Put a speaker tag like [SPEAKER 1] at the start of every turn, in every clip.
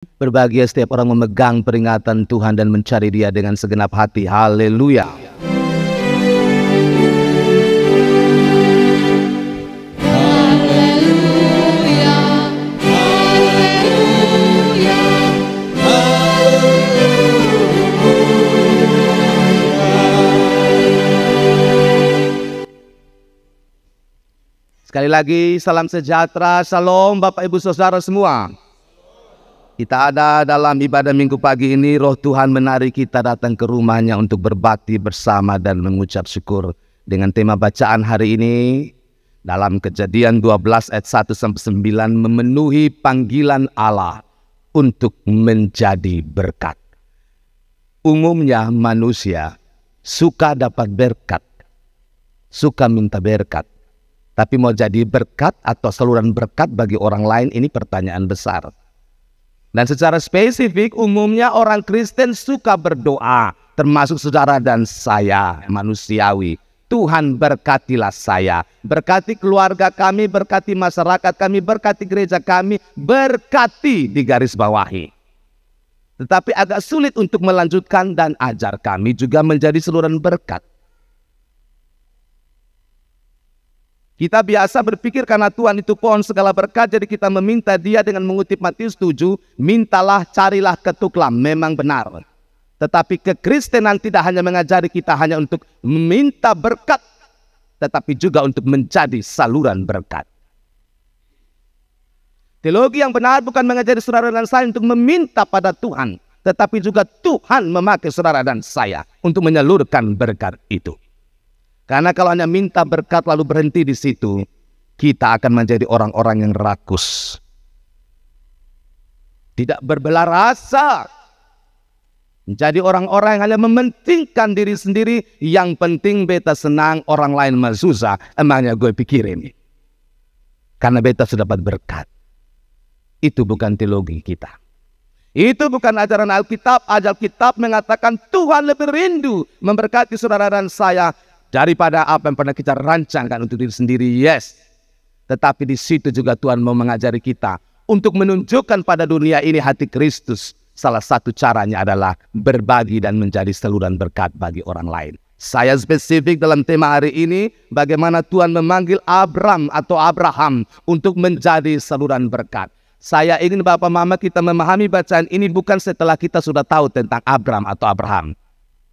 [SPEAKER 1] Berbahagia setiap orang memegang peringatan Tuhan dan mencari Dia dengan segenap hati. Haleluya. Sekali lagi, salam sejahtera, shalom Bapak Ibu Saudara semua. Kita ada dalam ibadah minggu pagi ini, Roh Tuhan menarik kita datang ke rumahnya untuk berbakti bersama dan mengucap syukur. Dengan tema bacaan hari ini, dalam Kejadian 12 ayat 1-9, memenuhi panggilan Allah untuk menjadi berkat. Umumnya manusia suka dapat berkat, suka minta berkat. Tapi mau jadi berkat atau saluran berkat bagi orang lain, ini pertanyaan besar. Dan secara spesifik, umumnya orang Kristen suka berdoa, termasuk saudara dan saya, manusiawi. Tuhan berkatilah saya, berkati keluarga kami, berkati masyarakat kami, berkati gereja kami, berkati di garis bawahi. Tetapi agak sulit untuk melanjutkan dan ajar kami juga menjadi saluran berkat. Kita biasa berpikir karena Tuhan itu pohon segala berkat, jadi kita meminta Dia dengan mengutip Matius 7, mintalah, carilah, ketuklah. Memang benar. Tetapi kekristenan tidak hanya mengajari kita hanya untuk meminta berkat, tetapi juga untuk menjadi saluran berkat. Teologi yang benar bukan mengajari saudara dan saya untuk meminta pada Tuhan, tetapi juga Tuhan memakai saudara dan saya untuk menyalurkan berkat itu. Karena kalau hanya minta berkat lalu berhenti di situ, kita akan menjadi orang-orang yang rakus. Tidak berbelah rasa. Menjadi orang-orang yang hanya mementingkan diri sendiri. Yang penting beta senang, orang lain mah susah. Emangnya gue pikirin. Karena beta sudah dapat berkat. Itu bukan teologi kita. Itu bukan ajaran Alkitab. Alkitab mengatakan Tuhan lebih rindu memberkati saudara dan saya daripada apa yang pernah kita rancangkan untuk diri sendiri, yes. Tetapi di situ juga Tuhan mau mengajari kita untuk menunjukkan pada dunia ini hati Kristus. Salah satu caranya adalah berbagi dan menjadi saluran berkat bagi orang lain. Saya spesifik dalam tema hari ini, bagaimana Tuhan memanggil Abraham untuk menjadi saluran berkat. Saya ingin Bapak Mama kita memahami bacaan ini bukan setelah kita sudah tahu tentang Abraham.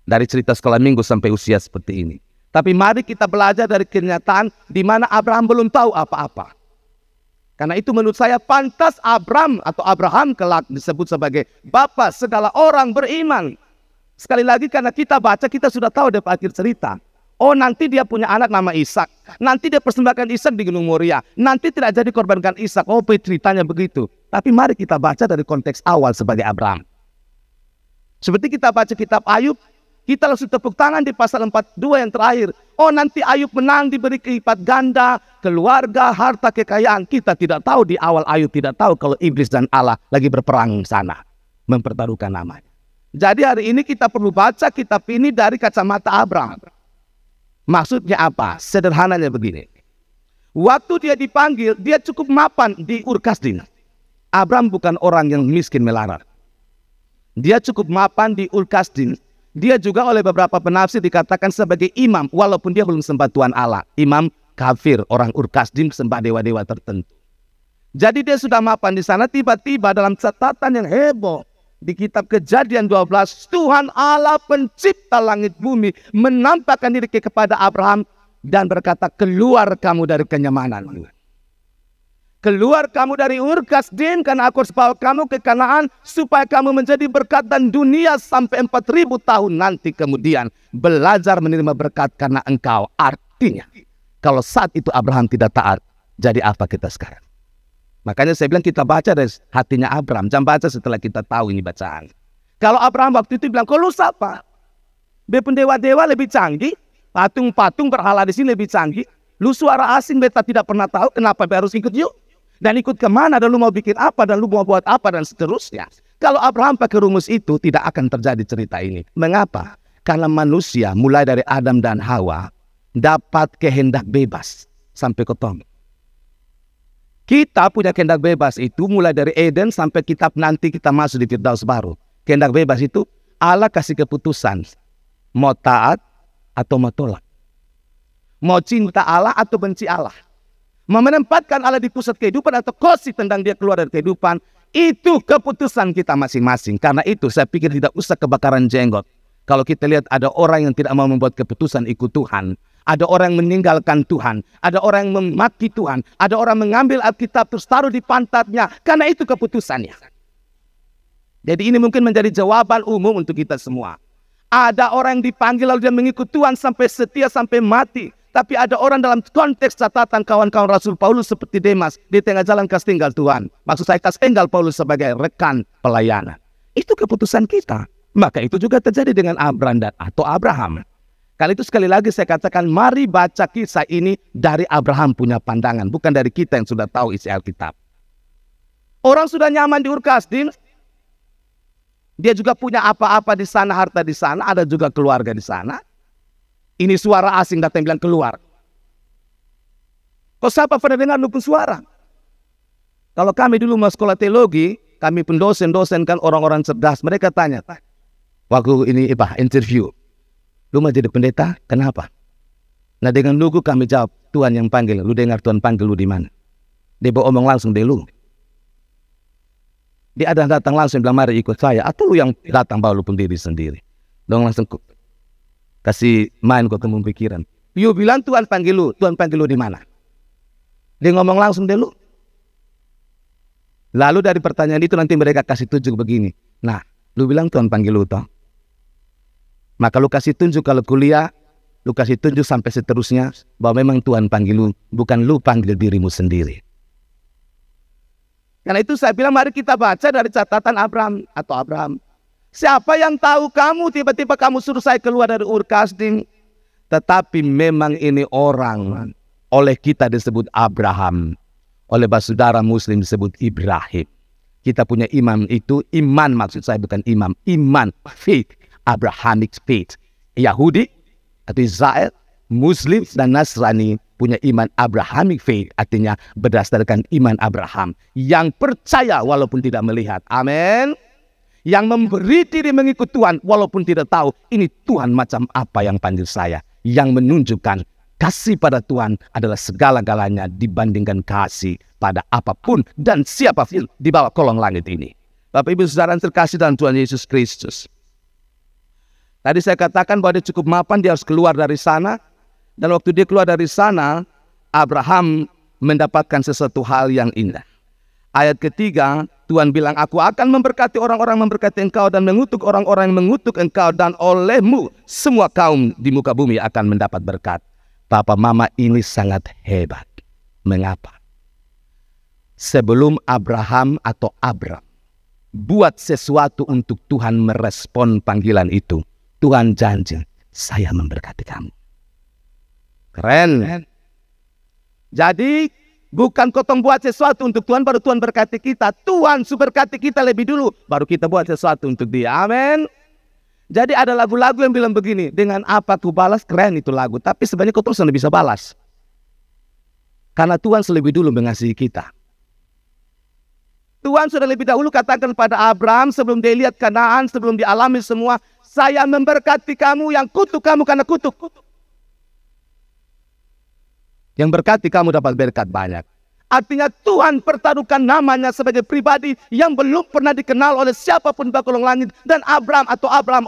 [SPEAKER 1] Dari cerita sekolah minggu sampai usia seperti ini. Tapi mari kita belajar dari kenyataan di mana Abraham belum tahu apa-apa. Karena itu menurut saya pantas Abraham kelak disebut sebagai bapa segala orang beriman. Sekali lagi karena kita baca, kita sudah tahu di akhir cerita. Oh, nanti dia punya anak nama Ishak. Nanti dia persembahkan Ishak di Gunung Moria. Nanti tidak jadi korbankan Ishak. Oh, ceritanya begitu. Tapi mari kita baca dari konteks awal sebagai Abraham. Seperti kita baca kitab Ayub, kita langsung tepuk tangan di pasal 42 yang terakhir. Oh, nanti Ayub menang, diberi kelipat ganda, keluarga, harta, kekayaan. Kita tidak tahu di awal Ayub tidak tahu kalau iblis dan Allah lagi berperang sana. Mempertaruhkan namanya. Jadi hari ini kita perlu baca kitab ini dari kacamata Abraham. Maksudnya apa? Sederhananya begini. Waktu dia dipanggil, dia cukup mapan di Ur Kasdim. Abraham bukan orang yang miskin melarat. Dia cukup mapan di Ur Kasdim. Dia juga oleh beberapa penafsir dikatakan sebagai imam, walaupun dia belum sembah Tuhan Allah. Imam kafir, orang Ur Kasdim sembah dewa-dewa tertentu. Jadi dia sudah mapan di sana, tiba-tiba dalam catatan yang heboh. Di kitab Kejadian 12, Tuhan Allah pencipta langit bumi menampakkan diri kepada Abraham dan berkata, keluar kamu dari kenyamananmu. Keluar kamu dari Ur Kasdim karena aku harus bawa kamu ke Kanaan supaya kamu menjadi berkat dan dunia sampai 4000 tahun nanti kemudian belajar menerima berkat karena engkau. Artinya kalau saat itu Abraham tidak taat, jadi apa kita sekarang? Makanya saya bilang kita baca dari hatinya Abraham, jangan baca setelah kita tahu ini bacaan. Kalau Abraham waktu itu bilang, kau lu siapa? Bepun dewa-dewa lebih canggih, patung-patung berhala di sini lebih canggih. Lu suara asing beta tidak pernah tahu, kenapa harus ikut yuk? Dan ikut kemana, dan lu mau bikin apa, dan lu mau buat apa, dan seterusnya. Kalau Abraham pakai rumus itu, tidak akan terjadi cerita ini. Mengapa? Karena manusia mulai dari Adam dan Hawa dapat kehendak bebas sampai ke Tom. Kita punya kehendak bebas itu mulai dari Eden sampai nanti kita masuk di Firdaus baru. Kehendak bebas itu Allah kasih keputusan. Mau taat atau mau tolak. Mau cinta Allah atau benci Allah. Mau menempatkan Allah di pusat kehidupan atau kosi tendang dia keluar dari kehidupan. Itu keputusan kita masing-masing. Karena itu saya pikir tidak usah kebakaran jenggot. Kalau kita lihat ada orang yang tidak mau membuat keputusan ikut Tuhan. Ada orang yang meninggalkan Tuhan. Ada orang yang memaki Tuhan. Ada orang mengambil Alkitab terus taruh di pantatnya. Karena itu keputusannya. Jadi ini mungkin menjadi jawaban umum untuk kita semua. Ada orang yang dipanggil lalu dia mengikut Tuhan sampai setia sampai mati. Tapi ada orang dalam konteks catatan kawan-kawan Rasul Paulus seperti Demas. Di tengah jalan kas tinggal Tuhan. Maksud saya kas tinggal Paulus sebagai rekan pelayanan. Itu keputusan kita. Maka itu juga terjadi dengan Abraham. Kali itu sekali lagi saya katakan, mari baca kisah ini dari Abraham punya pandangan. Bukan dari kita yang sudah tahu isi Alkitab. Orang sudah nyaman di Ur Kasdim. Dia juga punya apa-apa di sana, harta di sana. Ada juga keluarga di sana. Ini suara asing datang bilang keluar. Kok siapa pernah dengar luput suara? Kalau kami dulu mau sekolah teologi, kami pendosen-dosen kan orang-orang cerdas. Mereka tanya, waktu ini interview. Lu mau jadi pendeta? Kenapa? Nah dengan lugu kami jawab, Tuhan yang panggil. Lu dengar Tuhan panggil lu di mana? Dia bawa omong langsung deh lu. Dia ada datang langsung bilang mari ikut saya. Atau lu yang datang bawa lu pendiri sendiri. Dong langsung kasih main kok temu pikiran. Lu bilang Tuhan panggil lu. Tuhan panggil lu di mana? Dia ngomong langsung deh lu. Lalu dari pertanyaan itu nanti mereka kasih tunjuk begini. Nah, lu bilang Tuhan panggil lu toh. Maka lu kasih tunjuk kalau kuliah, lu kasih tunjuk sampai seterusnya bahwa memang Tuhan panggil lu, bukan lu panggil dirimu sendiri. Karena itu saya bilang mari kita baca dari catatan Abraham. Siapa yang tahu kamu tiba-tiba kamu suruh saya keluar dari Ur Kasdim. Tetapi memang ini orang oleh kita disebut Abraham, oleh saudara Muslim disebut Ibrahim. Kita punya imam itu, iman maksud saya bukan imam, iman, faith. Abrahamic faith. Yahudi atau Israel, Muslim dan Nasrani punya iman Abrahamic faith. Artinya berdasarkan iman Abraham. Yang percaya walaupun tidak melihat. Amin. Yang memberi diri mengikut Tuhan walaupun tidak tahu ini Tuhan macam apa yang panggil saya. Yang menunjukkan kasih pada Tuhan adalah segala-galanya dibandingkan kasih pada apapun dan siapapun di bawah kolong langit ini. Bapak Ibu Saudara yang terkasih dalam Tuhan Yesus Kristus. Tadi saya katakan bahwa dia cukup mapan, dia harus keluar dari sana. Dan waktu dia keluar dari sana, Abraham mendapatkan sesuatu hal yang indah. Ayat ketiga, Tuhan bilang, aku akan memberkati orang-orang memberkati engkau dan mengutuk orang-orang yang mengutuk engkau. Dan olehmu semua kaum di muka bumi akan mendapat berkat. Papa mama ini sangat hebat. Mengapa? Sebelum Abraham atau Abram buat sesuatu untuk Tuhan merespon panggilan itu, Tuhan janji, saya memberkati kamu. Keren. Jadi, bukan kotong buat sesuatu untuk Tuhan, baru Tuhan berkati kita. Tuhan berkati kita lebih dulu, baru kita buat sesuatu untuk dia. Amin. Jadi ada lagu-lagu yang bilang begini, dengan apa ku balas, keren itu lagu. Tapi sebenarnya kau terus tidak bisa balas. Karena Tuhan lebih dulu mengasihi kita. Tuhan sudah lebih dahulu katakan pada Abraham sebelum dia lihat Kanaan, sebelum dialami semua, saya memberkati kamu yang kutuk kamu karena kutuk. Yang berkati kamu dapat berkat banyak. Artinya Tuhan pertaruhkan namanya sebagai pribadi yang belum pernah dikenal oleh siapapun di kolong langit. Dan Abraham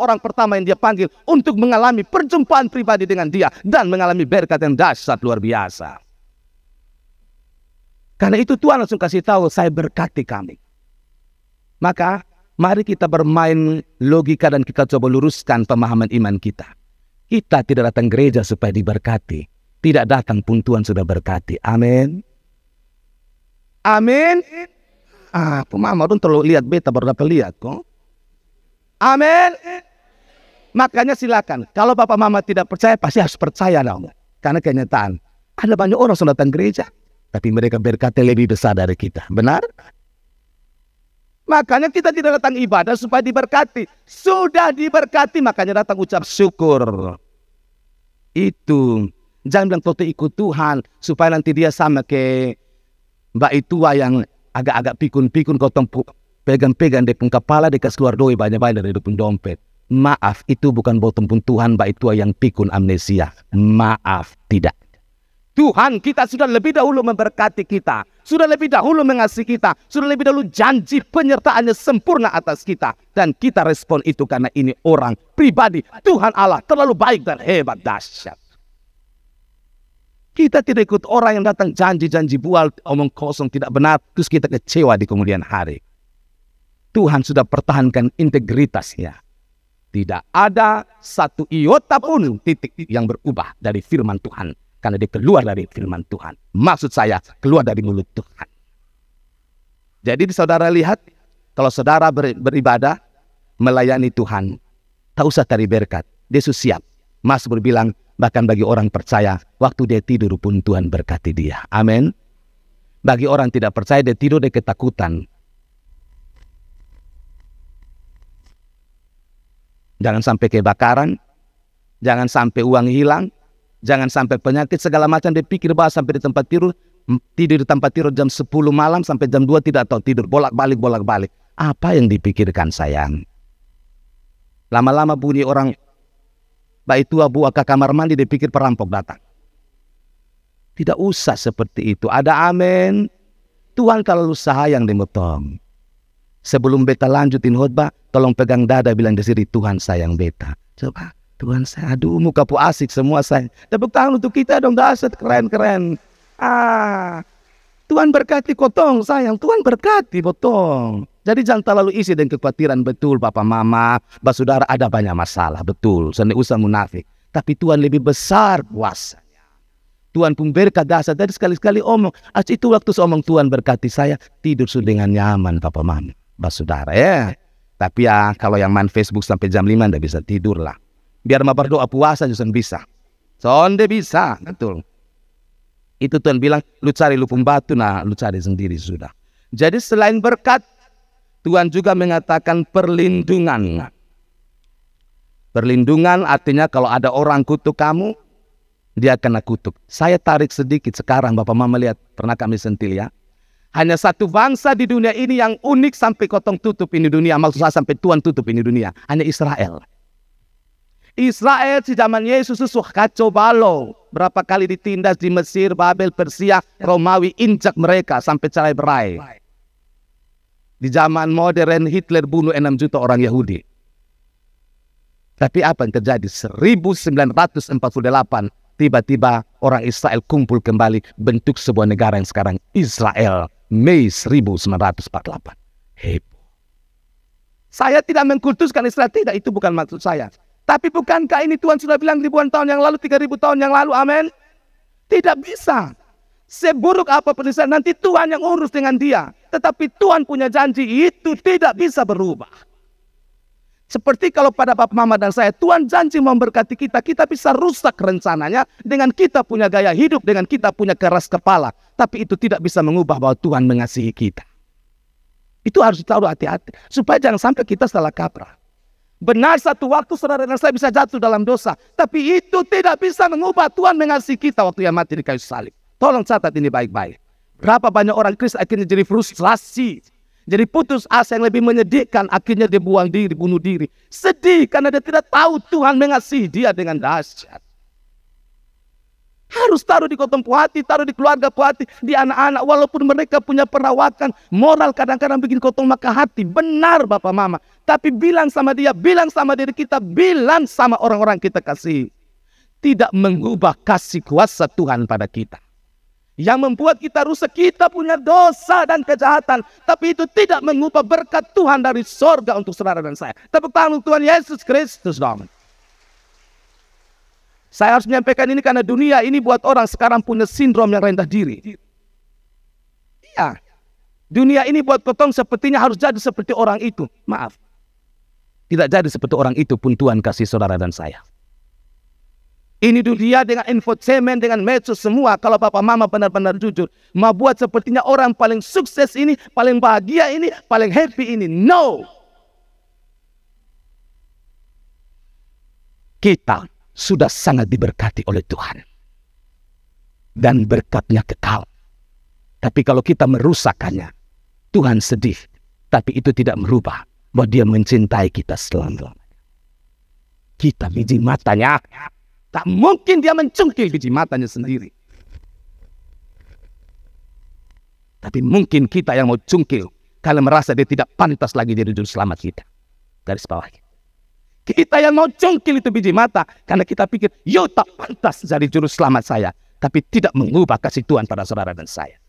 [SPEAKER 1] orang pertama yang dia panggil untuk mengalami perjumpaan pribadi dengan dia. Dan mengalami berkat yang dahsyat luar biasa. Karena itu Tuhan langsung kasih tahu, saya berkati kami. Maka mari kita bermain logika dan kita coba luruskan pemahaman iman kita. Kita tidak datang gereja supaya diberkati. Tidak datang pun Tuhan sudah berkati. Amin. Amin. Pemahaman orang terlalu lihat beta baru dapat lihat kok. Amin. Makanya silakan. Kalau Bapak Mama tidak percaya, pasti harus percaya dong. Karena kenyataan. Ada banyak orang yang datang gereja. Tapi mereka berkati lebih besar dari kita. Benar? Makanya kita tidak datang ibadah supaya diberkati. Sudah diberkati, makanya datang ucap syukur. Itu. Jangan bilang kau ikut Tuhan supaya nanti dia sama kayak Mbak itu yang agak-agak pikun-pikun kotong pegang-pegang depun kepala dekat keluar doi banyak-banyak dari depun dompet. Maaf, itu bukan botong pun Tuhan, Mbak itu yang pikun amnesia. Maaf, tidak. Tuhan kita sudah lebih dahulu memberkati kita, sudah lebih dahulu mengasihi kita, sudah lebih dahulu janji penyertaannya sempurna atas kita. Dan kita respon itu karena ini orang pribadi. Tuhan Allah terlalu baik dan hebat, dahsyat. Kita tidak ikut orang yang datang janji-janji bual, omong kosong, tidak benar, terus kita kecewa di kemudian hari. Tuhan sudah pertahankan integritasnya. Tidak ada satu iota pun titik yang berubah dari firman Tuhan. Karena dia keluar dari firman Tuhan. Maksud saya, keluar dari mulut Tuhan. Jadi saudara lihat, kalau saudara beribadah, melayani Tuhan, tak usah cari berkat. Yesus siap. Mazmur bilang, bahkan bagi orang percaya, waktu dia tidur pun Tuhan berkati dia. Amin. Bagi orang tidak percaya, dia tidur, dia ketakutan. Jangan sampai kebakaran, jangan sampai uang hilang, jangan sampai penyakit segala macam. Dia pikir bahwa sampai di tempat tidur di tempat tidur jam 10 malam sampai jam 2 tidak tahu tidur, bolak-balik. Apa yang dipikirkan sayang? Lama-lama bunyi orang baik tua buah ke kamar mandi, dia pikir perampok datang. Tidak usah seperti itu. Ada amin. Tuhan kalau sayang dimotong. Sebelum beta lanjutin khotbah, tolong pegang dada, bilang di sini, Tuhan sayang beta. Coba, Tuhan saya, aduh muka pu asik semua saya. Tepuk tangan untuk kita dong, dahsyat, keren. Tuhan berkati kotong sayang, Tuhan berkati potong. Jadi jangan terlalu isi dengan kekhawatiran. Betul Bapak Mama, saudara ada banyak masalah, betul. Saya usah munafik. Tapi Tuhan lebih besar kuasanya. Tuhan pun berkat dahsyat. Jadi sekali-sekali omong. Itu waktu saya omong Tuhan berkati saya, tidur sudah dengan nyaman Bapak Mama. Saudara ya. Tapi ya kalau yang main Facebook sampai jam 5 ndak bisa tidur lah. Biar mau berdoa puasa juga bisa. Sonde bisa, betul. Itu Tuhan bilang, lu cari lupung batu, nah lu cari sendiri sudah. Jadi selain berkat, Tuhan juga mengatakan perlindungan. Perlindungan artinya kalau ada orang kutuk kamu, dia kena kutuk. Saya tarik sedikit sekarang, Bapak Mama lihat, pernah kami sentil ya. Hanya satu bangsa di dunia ini yang unik sampai kotong tutup ini dunia. Maksud saya sampai Tuhan tutup ini dunia. Hanya Israel. Israel di zaman Yesus itu kacau balau. Berapa kali ditindas di Mesir, Babel, Persia, Romawi, injak mereka sampai cerai berai. Di zaman modern Hitler bunuh 6 juta orang Yahudi. Tapi apa yang terjadi? 1948 tiba-tiba orang Israel kumpul kembali, bentuk sebuah negara yang sekarang Israel. Mei 1948. Heboh. Saya tidak mengkultuskan Israel, tidak, itu bukan maksud saya. Tapi bukankah ini Tuhan sudah bilang ribuan tahun yang lalu, 3000 tahun yang lalu, amin? Tidak bisa. Seburuk apapun Israel, nanti Tuhan yang urus dengan dia. Tetapi Tuhan punya janji, itu tidak bisa berubah. Seperti kalau pada Bapak Mama dan saya, Tuhan janji memberkati kita, kita bisa rusak rencananya dengan kita punya gaya hidup, dengan kita punya keras kepala. Tapi itu tidak bisa mengubah bahwa Tuhan mengasihi kita. Itu harus tahu hati-hati, supaya jangan sampai kita salah kaprah. Benar satu waktu saudara dan saya bisa jatuh dalam dosa, tapi itu tidak bisa mengubah Tuhan mengasihi kita waktu yang mati di kayu salib. Tolong catat ini baik-baik. Berapa banyak orang Kristen akhirnya jadi frustrasi, jadi putus asa, yang lebih menyedihkan, akhirnya dia buang diri, bunuh diri. Sedih karena dia tidak tahu Tuhan mengasihi dia dengan dahsyat. Harus taruh di kotong puhati, taruh di keluarga puhati, di anak-anak. Walaupun mereka punya perawakan moral kadang-kadang bikin kotong maka hati. Benar Bapak Mama. Tapi bilang sama dia, bilang sama diri kita, bilang sama orang-orang kita kasih. Tidak mengubah kasih kuasa Tuhan pada kita. Yang membuat kita rusak, kita punya dosa dan kejahatan. Tapi itu tidak mengubah berkat Tuhan dari sorga untuk saudara dan saya. Tepuk tangan Tuhan Yesus Kristus dong. Saya harus menyampaikan ini karena dunia ini buat orang sekarang punya sindrom yang rendah diri. Iya. Dunia ini buat kotong sepertinya harus jadi seperti orang itu. Maaf. Tidak jadi seperti orang itu pun Tuhan kasih saudara dan saya. Ini dunia dengan infotainment, dengan medsos semua. Kalau Bapak Mama benar-benar jujur, mau buat sepertinya orang paling sukses ini, paling bahagia ini, paling happy ini. No. Kita sudah sangat diberkati oleh Tuhan. Dan berkatnya kekal. Tapi kalau kita merusakkannya, Tuhan sedih. Tapi itu tidak merubah bahwa Dia mencintai kita selama-lamanya. Kita biji matanya, tak mungkin Dia mencungkil biji matanya sendiri. Tapi mungkin kita yang mau cungkil karena merasa Dia tidak pantas lagi jadi juru selamat kita. Garis bawah. Kita yang mau cungkil itu biji mata karena kita pikir, yo tak pantas jadi juru selamat saya. Tapi tidak mengubah kasih Tuhan pada saudara dan saya.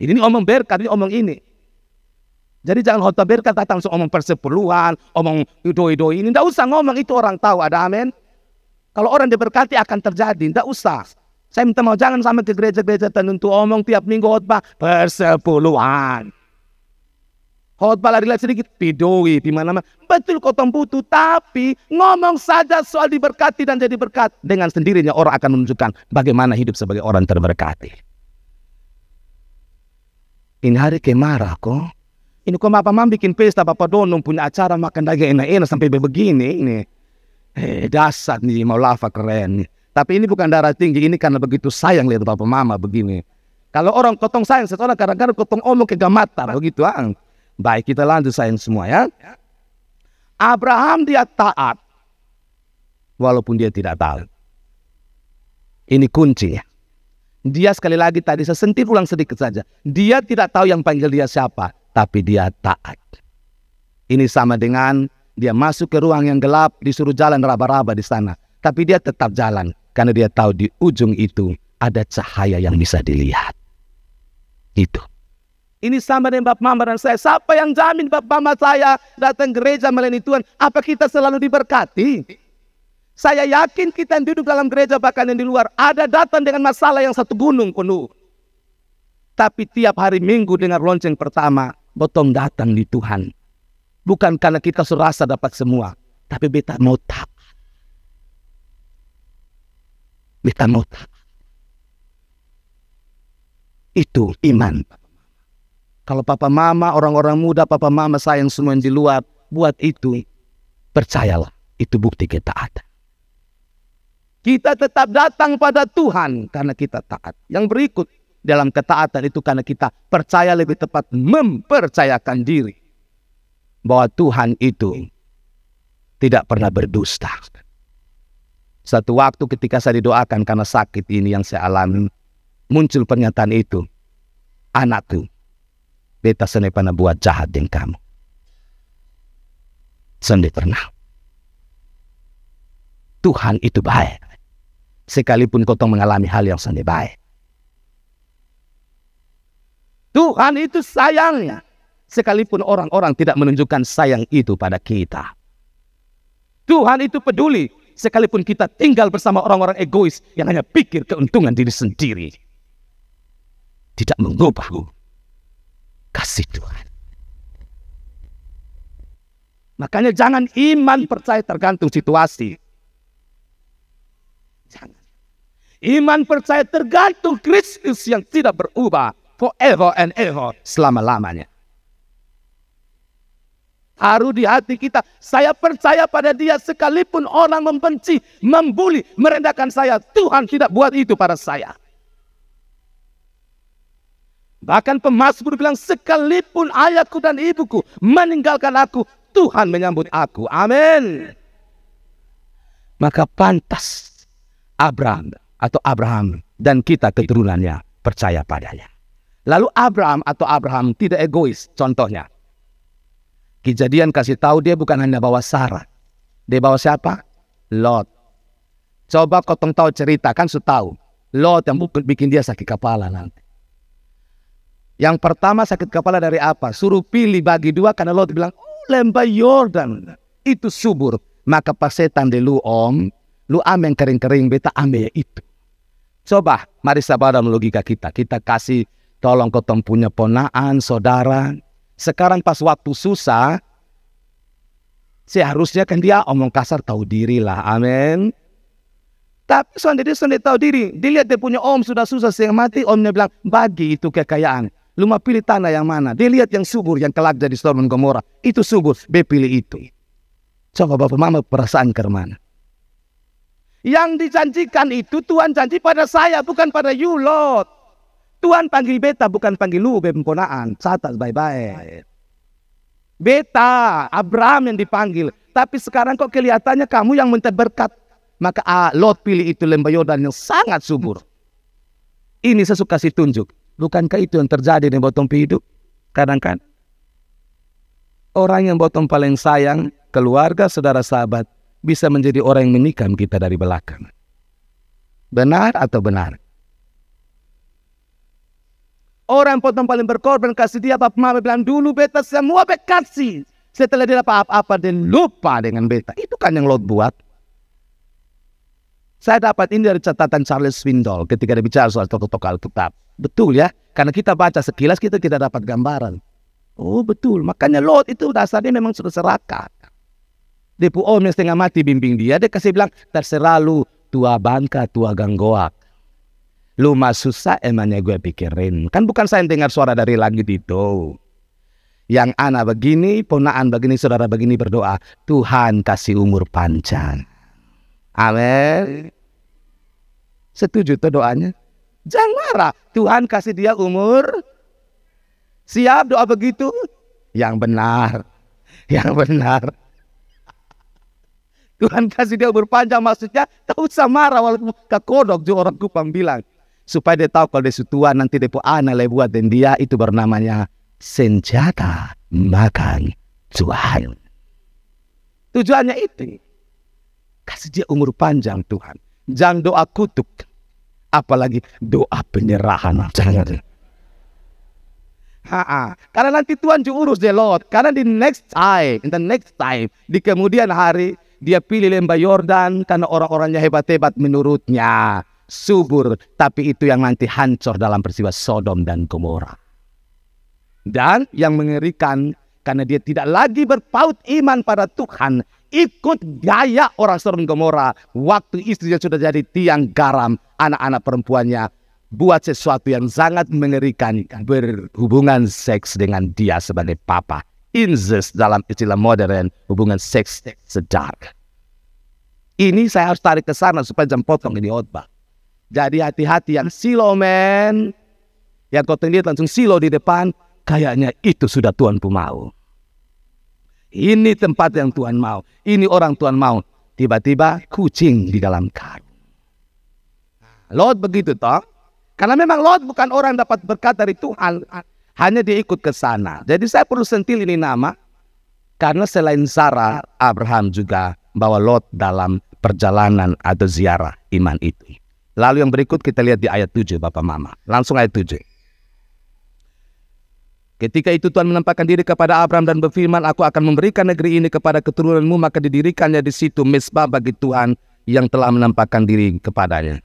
[SPEAKER 1] Ini omong berkat, ini omong ini. Jadi jangan khotbah berkat datang langsung omong persepuluhan, omong idoi-idoi ini. Tidak usah ngomong, itu orang tahu, ada amin. Kalau orang diberkati akan terjadi, tidak usah. Saya minta mau jangan sampai ke gereja-gereja tertentu omong tiap minggu khotbah persepuluhan. Khotbah lari-lari sedikit, idoi di mana-mana. Betul kotong butuh, tapi ngomong saja soal diberkati dan jadi berkat. Dengan sendirinya orang akan menunjukkan bagaimana hidup sebagai orang terberkati. Ini hari kemarah kok. Ini kok Bapak Mam bikin pesta, Bapak Donong punya acara makan daging enak-enak sampai begini ini. Dasar nih mau lava keren. Tapi ini bukan darah tinggi, ini karena begitu sayang lihat Bapak Mama begini. Kalau orang kotong sayang seseorang kadang-kadang kotong omong kegamatar begitu. Baik, kita lanjut sayang semua ya. Abraham dia taat walaupun dia tidak tahu. Ini kunci ya. Dia sekali lagi tadi saya sentil ulang sedikit saja. Dia tidak tahu yang panggil dia siapa, tapi dia taat. Ini sama dengan dia masuk ke ruang yang gelap, disuruh jalan raba-raba di sana. Tapi dia tetap jalan, karena dia tahu di ujung itu ada cahaya yang bisa dilihat. Itu. Ini sama dengan Bapak Mama dan saya. Siapa yang jamin Bapak Mama saya datang gereja melayani Tuhan? Apa kita selalu diberkati? Saya yakin kita yang duduk dalam gereja bahkan yang di luar ada datang dengan masalah yang satu gunung penuh. Tapi tiap hari Minggu dengar lonceng pertama, botong datang di Tuhan. Bukan karena kita serasa dapat semua, tapi beta mau taat. Beta mau taat. Itu iman. Kalau Papa Mama, orang-orang muda, Papa Mama sayang semua yang di luar, buat itu, percayalah, itu bukti ketaatan. Kita tetap datang pada Tuhan karena kita taat. Yang berikut dalam ketaatan itu karena kita percaya, lebih tepat mempercayakan diri bahwa Tuhan itu tidak pernah berdusta. Satu waktu ketika saya didoakan karena sakit ini yang saya alami, muncul pernyataan itu, anakku, beta senai pernah buat jahat dengan kamu. Senai pernah. Tuhan itu baik. Sekalipun kau mengalami hal yang senai baik. Tuhan itu sayangnya. Sekalipun orang-orang tidak menunjukkan sayang itu pada kita. Tuhan itu peduli. Sekalipun kita tinggal bersama orang-orang egois yang hanya pikir keuntungan diri sendiri. Tidak mengubah kasih Tuhan. Makanya jangan iman percaya tergantung situasi. Jangan. Iman percaya tergantung Kristus yang tidak berubah forever and ever, selama-lamanya. Taruh di hati kita, saya percaya pada Dia sekalipun orang membenci, membuli, merendahkan saya, Tuhan tidak buat itu pada saya. Bahkan pemazmur bilang, sekalipun ayahku dan ibuku meninggalkan aku, Tuhan menyambut aku. Amin. Maka pantas Abraham dan kita keturunannya percaya padanya. Lalu Abraham tidak egois. Contohnya, Kejadian kasih tahu dia bukan hanya bawa Sarah. Dia bawa siapa? Lot. Coba kau tahu cerita, kan sudah tahu. Lot yang bikin dia sakit kepala nanti. Yang pertama sakit kepala dari apa? Suruh pilih bagi dua karena Lot bilang, lembah Yordan itu subur. Maka pas setan di lu ambil kering-kering, beta ambil itu. Coba, mari sabar dalam logika kita. Kita kasih tolong kau punya ponaan, saudara. Sekarang pas waktu susah, seharusnya kan dia omong kasar tahu diri lah, amin. Tapi dia sendiri tahu diri. Dilihat dia punya om sudah susah setengah mati, omnya bilang bagi itu kekayaan. Lu mau pilih tanah yang mana? Dia lihat yang subur, yang kelak jadi Sodom dan Gomora. Itu subur, dia pilih itu. Coba Bapak Mama perasaan ke mana? Yang dijanjikan itu Tuhan janji pada saya, bukan pada you, Lot. Tuhan panggil beta bukan panggil lu bemponaan. Catat baik-baik. Beta, Abraham yang dipanggil. Tapi sekarang kok kelihatannya kamu yang minta berkat. Maka Lot pilih itu lembah Yordan yang sangat subur. Ini saya suka kasih tunjuk. Bukankah itu yang terjadi di bottom hidup? Kadang-kadang orang yang bottom paling sayang, keluarga, saudara, sahabat, bisa menjadi orang yang menikam kita dari belakang. Benar atau benar? Orang potong paling berkorban kasih dia, Bapak Mama bilang dulu beta semua bekasih. Setelah dia dapat apa-apa dan lupa dengan beta. Itu kan yang Lot buat. Saya dapat ini dari catatan Charles Swindoll ketika dia bicara soal tokoh-tokoh Alkitab. Betul ya, karena kita baca sekilas kita tidak dapat gambaran. Oh betul, makanya Lot itu dasarnya memang sudah serakah. Dia pun om yang setengah mati bimbing dia kasih bilang, terserah lu tua bangka, tua ganggoak. Lu mah susah emangnya gue pikirin. Kan bukan saya yang dengar suara dari langit itu. Yang anak begini, ponaan begini, saudara begini berdoa. Tuhan kasih umur panjang. Amin. Setuju tuh doanya? Jangan marah. Tuhan kasih dia umur. Siap doa begitu? Yang benar. Yang benar. Tuhan kasih dia umur panjang maksudnya. Tak usah marah walaupun kekodok juga orang Kupang bilang. Supaya dia tahu kalau dia tua nanti dia pun anak buat dan dia itu bernamanya senjata makan Tuhan. Tujuannya itu. Kasih dia umur panjang Tuhan. Jangan doa kutuk. Apalagi doa penyerahan. Jangan. Karena nanti Tuhan juga urus dia Lot. Karena in the next time, di kemudian hari, dia pilih lembah Yordan karena orang-orangnya hebat-hebat menurutnya. Subur, tapi itu yang nanti hancur dalam peristiwa Sodom dan Gomora. Dan yang mengerikan, karena dia tidak lagi berpaut iman pada Tuhan, ikut gaya orang Sodom dan Gomora. Waktu istrinya sudah jadi tiang garam, anak-anak perempuannya buat sesuatu yang sangat mengerikan, berhubungan seks dengan dia sebagai papa. Incest dalam istilah modern, hubungan seks sedar. Ini saya harus tarik ke sana supaya jam potong ini khotbah. Jadi hati-hati yang silo men. Yang kau lihat langsung silo di depan. Kayaknya itu sudah Tuhan pun mau. Ini tempat yang Tuhan mau. Ini orang Tuhan mau. Tiba-tiba kucing di dalam karung. Lot begitu toh. Karena memang Lot bukan orang dapat berkat dari Tuhan. Hanya dia ikut ke sana. Jadi saya perlu sentil ini nama. Karena selain Sarah, Abraham juga bawa Lot dalam perjalanan atau ziarah iman itu. Lalu yang berikut kita lihat di ayat 7 Bapak Mama. Langsung ayat 7. Ketika itu Tuhan menampakkan diri kepada Abraham dan berfirman, aku akan memberikan negeri ini kepada keturunanmu, maka didirikannya di situ mezbah bagi Tuhan yang telah menampakkan diri kepadanya.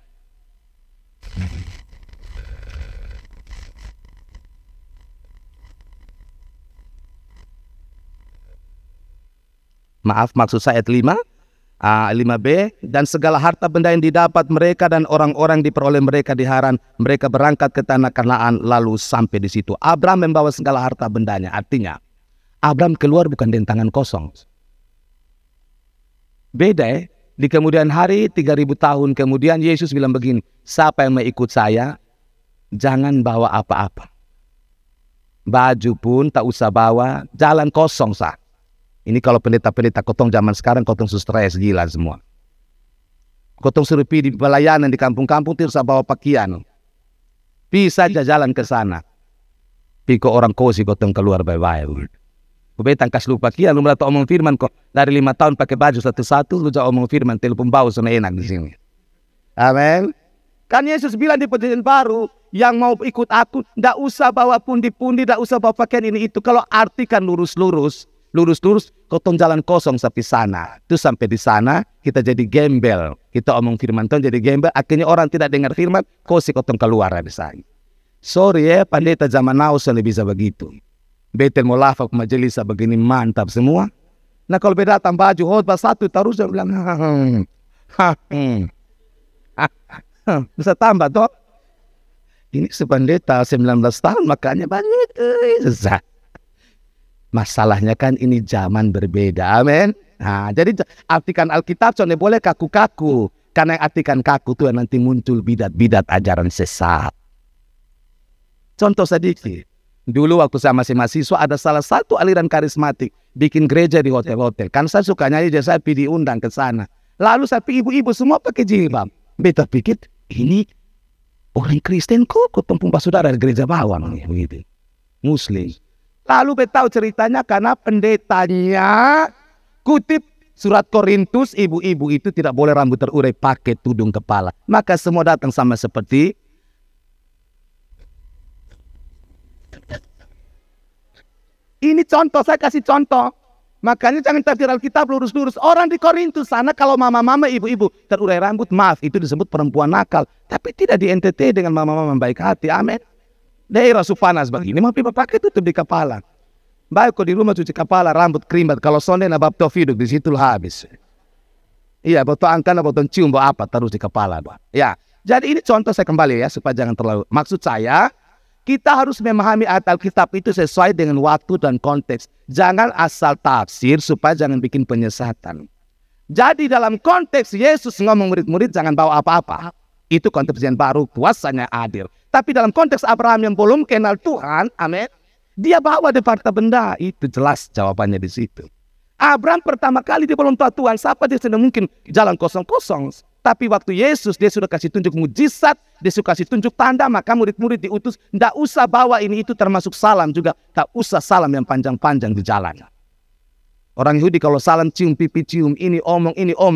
[SPEAKER 1] Maaf, maksud saya ayat 5b, dan segala harta benda yang didapat mereka dan orang-orang diperoleh mereka di Haran, mereka berangkat ke tanah Kanaan lalu sampai di situ. Abraham membawa segala harta bendanya. Artinya Abraham keluar bukan dengan tangan kosong. Beda di kemudian hari 3000 tahun kemudian Yesus bilang begini, siapa yang mau ikut saya jangan bawa apa-apa, baju pun tak usah bawa, jalan kosong sah. Ini kalau pendeta-pendeta kotong zaman sekarang, kotong stres gila semua. Kotong suruh pergi di pelayanan di kampung-kampung, tidak usah bawa pakaian. Pergi saja jalan ke sana. Pergi ke orang kosi, kotong keluar bye-bye. Kubetang kasih lu pakaian, lu melihat omong firman kok. Dari 5 tahun pakai baju satu-satu, lu jauh omong firman, telepon bau sana enak di sini. Amin. Kan Yesus bilang di perjanjian baru, yang mau ikut aku, tidak usah bawa pundi-pundi, tidak usah bawa pakaian ini itu. Kalau artikan lurus-lurus, kotong jalan kosong sampai sana. Terus sampai di sana kita jadi gembel. Kita omong firman Tuhan jadi gembel. Akhirnya orang tidak dengar firman, kosi kotong keluar dari sana. Sorry ya, pendeta zaman now sudah bisa begitu. Betel mau lafak majelis begini mantap semua. Nah kalau beda datang baju khotbah satu terus dia bilang, bisa tambah toh. Ini sependeta 19 tahun makanya banyak. Masalahnya kan ini zaman berbeda, amin. Nah, jadi artikan Alkitab soalnya boleh kaku-kaku. Karena yang artikan kaku itu nanti muncul bidat-bidat ajaran sesat. Contoh sedikit. Dulu waktu saya masih mahasiswa ada salah satu aliran karismatik bikin gereja di hotel-hotel. Kan saya suka nyanyi, jadi saya diundang ke sana. Lalu saya ibu-ibu semua pakai jilbab. Beta pikir ini orang Kristen kok ketemu saudara di gereja bawang begitu. Muslim. Lalu beta tahu ceritanya karena pendetanya kutip surat Korintus, ibu-ibu itu tidak boleh rambut terurai pakai tudung kepala. Maka semua datang sama seperti ini contoh, saya kasih contoh. Makanya jangan tafsir Alkitab lurus-lurus. Orang di Korintus sana kalau mama-mama, ibu-ibu terurai rambut, maaf, itu disebut perempuan nakal. Tapi tidak di NTT dengan mama-mama baik hati. Amin. Daerah panas begini, mau pakai tutup di kepala. Baik kok di rumah cuci kepala, rambut krimbat. Kalau sonde nabab tofiduk, di situ habis. Iya, botol angkana, botol cium, apa terus di kepala. Ya, jadi ini contoh saya kembali ya, supaya jangan terlalu. Maksud saya, kita harus memahami ayat Alkitab itu sesuai dengan waktu dan konteks. Jangan asal tafsir supaya jangan bikin penyesatan. Jadi dalam konteks Yesus ngomong murid-murid jangan bawa apa-apa. Itu konteks yang baru, kuasanya adil. Tapi dalam konteks Abraham yang belum kenal Tuhan, amin, dia bawa departemen benda. Itu jelas jawabannya di situ. Abraham pertama kali dia belum tahu Tuhan, siapa dia sudah mungkin jalan kosong-kosong. Tapi waktu Yesus dia sudah kasih tunjuk mujizat, dia sudah kasih tunjuk tanda, maka murid-murid diutus, tidak usah bawa ini itu termasuk salam juga, tak usah salam yang panjang-panjang di jalan. Orang Yahudi kalau salam cium pipi cium ini omong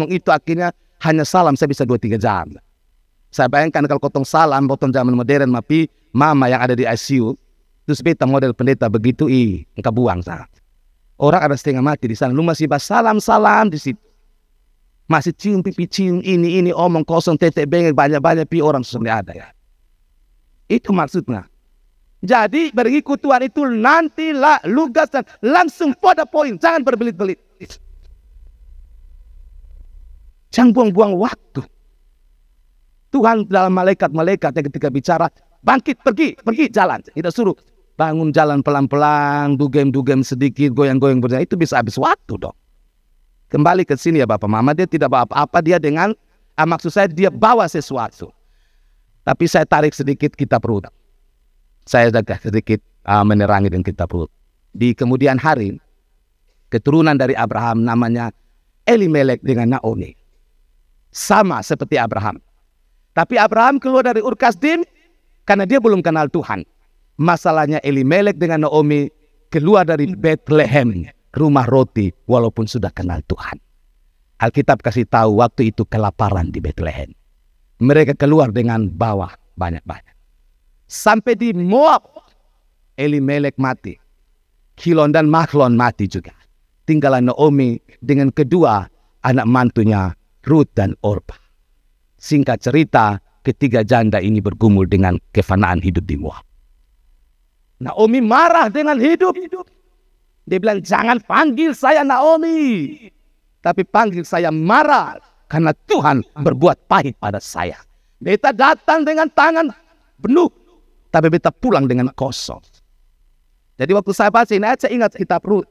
[SPEAKER 1] itu akhirnya hanya salam saya bisa 2-3 jam. Saya bayangkan kalau potong salam, potong zaman modern, mapi mama yang ada di ICU, terus beta model pendeta begitu, engkau buang sana. Orang ada setengah mati di sana, lu masih bahas salam-salam di situ. Masih cium pipi cium ini omong kosong tetek bengek banyak-banyak pi orang sudah ada ya. Itu maksudnya. Jadi berikut Tuhan itu nantilah lugas dan langsung pada poin, jangan berbelit-belit. Jangan buang-buang waktu. Tuhan dalam malaikat-malaikatnya ketika bicara, bangkit pergi jalan, tidak suruh bangun jalan pelan-pelan, dugem sedikit, goyang-goyang berjalan, itu bisa habis waktu dong. Kembali ke sini ya Bapak Mama, dia tidak bawa apa-apa, dia dengan, maksud saya dia bawa sesuatu. Tapi saya tarik sedikit kitab Rut. Saya sedikit menerangi dengan kitab Rut. Di kemudian hari, keturunan dari Abraham namanya Elimelek dengan Naomi. Sama seperti Abraham. Tapi Abraham keluar dari Ur Kasdim karena dia belum kenal Tuhan. Masalahnya Elimelek dengan Naomi keluar dari Bethlehem, rumah roti, walaupun sudah kenal Tuhan. Alkitab kasih tahu waktu itu kelaparan di Bethlehem. Mereka keluar dengan bawa banyak-banyak. Sampai di Moab, Elimelek mati. Kilon dan Mahlon mati juga. Tinggallah Naomi dengan kedua anak mantunya, Rut dan Orpa. Singkat cerita, ketiga janda ini bergumul dengan kefanaan hidup di Moab. Naomi marah dengan hidup. Dia bilang, jangan panggil saya Naomi, tapi panggil saya Mara, karena Tuhan berbuat pahit pada saya. Beta datang dengan tangan penuh, tapi beta pulang dengan kosong. Jadi waktu saya baca ini, saya ingat kitab Rut.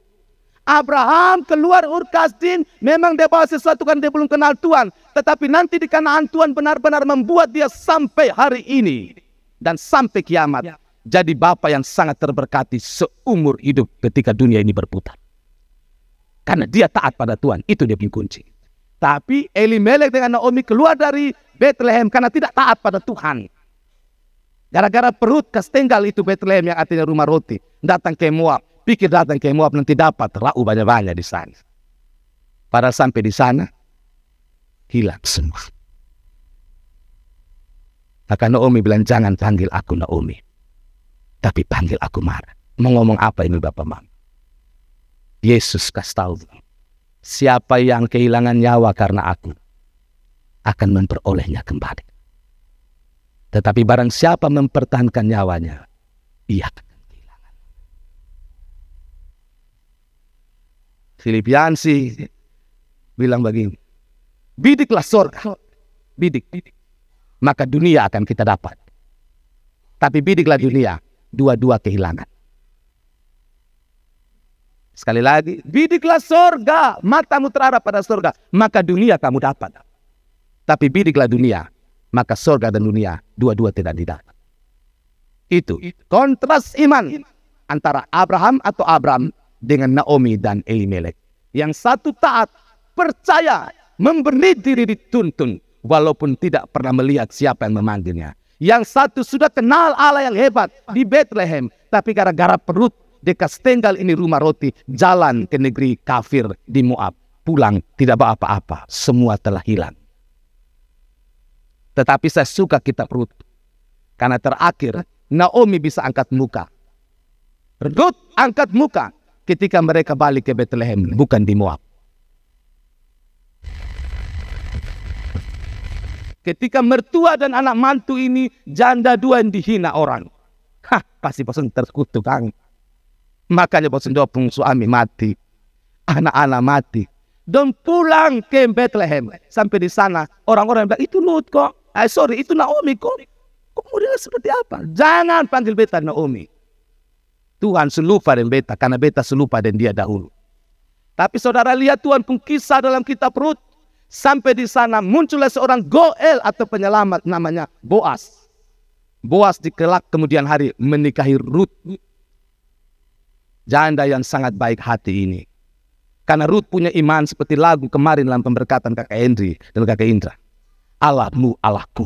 [SPEAKER 1] Abraham keluar Ur Kasdim, memang dia bawa sesuatu kan dia belum kenal Tuhan. Tetapi nanti di Kanaan Tuhan benar-benar membuat dia sampai hari ini. Dan sampai kiamat. Jadi Bapa yang sangat terberkati seumur hidup ketika dunia ini berputar. Karena dia taat pada Tuhan, itu dia punya kunci. Tapi Elimelek dengan Naomi keluar dari Bethlehem karena tidak taat pada Tuhan. Gara-gara perut kastenggal itu Bethlehem yang artinya rumah roti. Datang ke Moab. Pikir datang ke Moab nanti dapat rau banyak-banyak di sana. Padahal sampai di sana hilang semua. Maka Naomi bilang, jangan panggil aku Naomi, tapi panggil aku Mara. Mau ngomong apa ini Bapak Mama? Yesus kasih tahu, siapa yang kehilangan nyawa karena aku akan memperolehnya kembali. Tetapi barang siapa mempertahankan nyawanya, ia akan kehilangan. Filipiansi bilang begini, bidiklah surga, bidik, maka dunia akan kita dapat. Tapi bidiklah dunia, dua-dua kehilangan. Sekali lagi, bidiklah surga, matamu terarah pada surga, maka dunia kamu dapat. Tapi bidiklah dunia, maka surga dan dunia dua-dua tidak didapat. Itu kontras iman antara Abraham atau Abram dengan Naomi dan Elimelek. Yang satu taat, percaya, memberi diri dituntun walaupun tidak pernah melihat siapa yang memanggilnya. Yang satu sudah kenal Allah yang hebat di Bethlehem, tapi gara-gara perut dekat setengah ini rumah roti, jalan ke negeri kafir di Moab. Pulang tidak bawa apa-apa, semua telah hilang. Tetapi saya suka kitab Rut, karena terakhir Naomi bisa angkat muka. Rut angkat muka ketika mereka balik ke Bethlehem, bukan di Moab. Ketika mertua dan anak mantu ini janda dua yang dihina orang. Pasti bosan terkutuk kan. Makanya bosan dopung suami mati. Anak-anak mati. Dan pulang ke Bethlehem. Sampai di sana orang-orang bilang, itu Rut kok. Sorry, itu Naomi kok. Kok modelnya seperti apa? Jangan panggil beta Naomi. Tuhan selupa dengan beta, karena beta selupa dengan dia dahulu. Tapi saudara lihat Tuhan pun kisah dalam kitab Rut. Sampai di sana muncullah seorang Goel atau penyelamat namanya Boas. Boas dikelak kemudian hari menikahi Rut. Janda yang sangat baik hati ini. Karena Rut punya iman seperti lagu kemarin dalam pemberkatan Kakak Henry dan Kakak Indra. Allahmu, Allahku.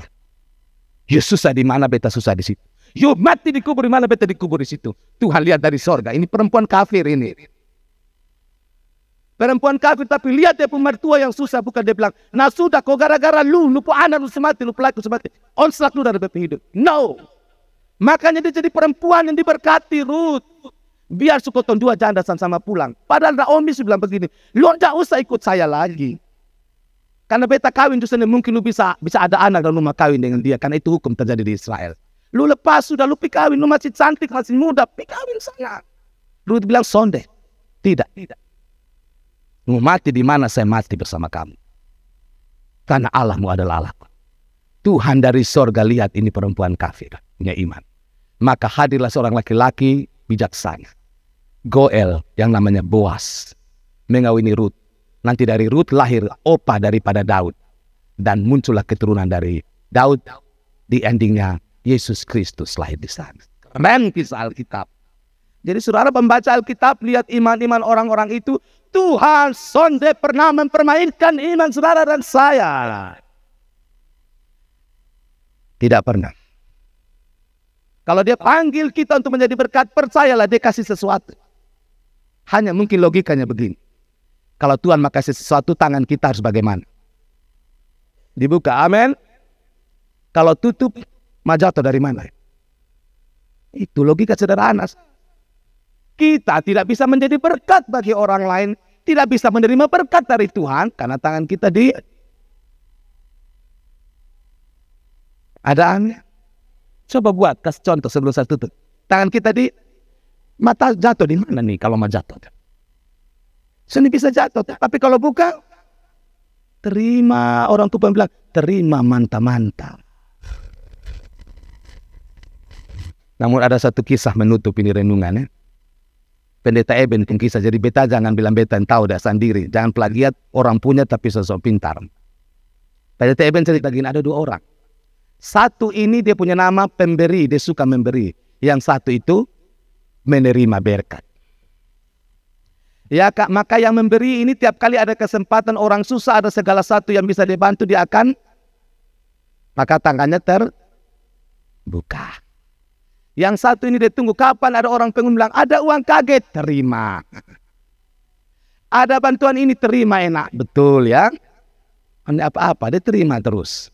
[SPEAKER 1] You susah di mana, beta susah di situ. You mati dikubur di mana, beta dikubur di situ. Tuhan lihat dari sorga. Ini perempuan kafir ini. Perempuan kafir, tapi lihat dia pemertua yang susah. Bukan dia bilang, nah sudah kok gara-gara lu pun anak lu semati, lu pelaku semati. Onslak lu dari BP hidup. No. Makanya dia jadi perempuan yang diberkati, Rut. Biar sukoton dua janda sama-sama pulang. Padahal Naomi sudah bilang begini, lu tidak usah ikut saya lagi. Karena beta kawin justru mungkin lu bisa ada anak dan lu mau kawin dengan dia. Karena itu hukum terjadi di Israel. Lu lepas sudah, lu pikawin, lu masih cantik, masih muda, pikawin sana. Rut bilang sonde. Tidak. Mau mati di mana, saya mati bersama kamu. Karena Allahmu adalah Allahku. Tuhan dari sorga lihat ini perempuan kafir, punya iman. Maka hadirlah seorang laki-laki bijaksana. Goel yang namanya Boas. Mengawini Rut. Nanti dari Rut lahir opa daripada Daud. Dan muncullah keturunan dari Daud. Di endingnya Yesus Kristus lahir di sana. Keren kisah Alkitab. Jadi saudara pembaca Alkitab, lihat iman-iman orang-orang itu. Tuhan sonde pernah mempermainkan iman saudara dan saya. Tidak pernah. Kalau dia panggil kita untuk menjadi berkat, percayalah dia kasih sesuatu. Hanya mungkin logikanya begini. Kalau Tuhan mau kasih sesuatu, tangan kita harus bagaimana? Dibuka, amin. Kalau tutup, mau jatuh dari mana? Itu logika sederhana. Kita tidak bisa menjadi berkat bagi orang lain. Tidak bisa menerima berkat dari Tuhan. Karena tangan kita di... Ada aneh. Coba buat, kasih contoh sebelum saya tutup. Tangan kita di... Mata jatuh di mana nih kalau mau jatuh? Sini bisa jatuh. Tapi kalau buka... Terima. Orang tua bilang, terima manta-manta. Namun ada satu kisah menutup ini renungannya. Pendeta Eben pun kisah. Jadi beta jangan bilang beta yang tahu dah sendiri. Jangan plagiat orang punya tapi sosok pintar. Pendeta Eben cerita gini, ada dua orang. Satu ini dia punya nama pemberi, dia suka memberi. Yang satu itu menerima berkat. Ya Kak, maka yang memberi ini tiap kali ada kesempatan orang susah, ada segala satu yang bisa dibantu, dia akan, maka tangannya terbuka. Yang satu ini dia tunggu kapan ada orang pengen bilang, ada uang kaget, terima. Ada bantuan ini, terima, enak. Betul ya. Ini apa-apa, dia terima terus.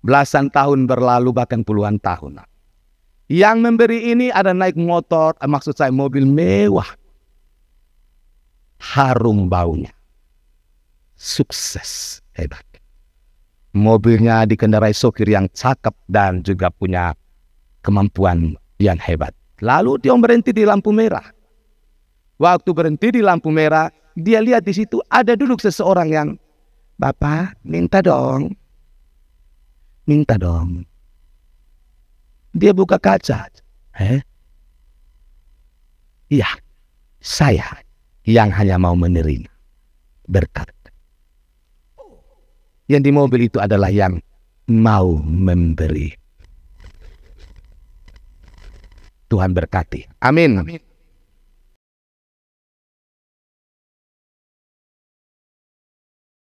[SPEAKER 1] Belasan tahun berlalu, bahkan puluhan tahun. Yang memberi ini ada naik motor, maksud saya mobil mewah. Harum baunya. Sukses, hebat. Mobilnya dikendarai sopir yang cakep dan juga punya kemampuan yang hebat. Lalu dia berhenti di lampu merah. Waktu berhenti di lampu merah, dia lihat di situ ada duduk seseorang yang, Bapak, minta dong. Minta dong. Dia buka kaca. Iya, saya yang hanya mau menerima berkat. Yang di mobil itu adalah yang mau memberi. Tuhan berkati. Amin.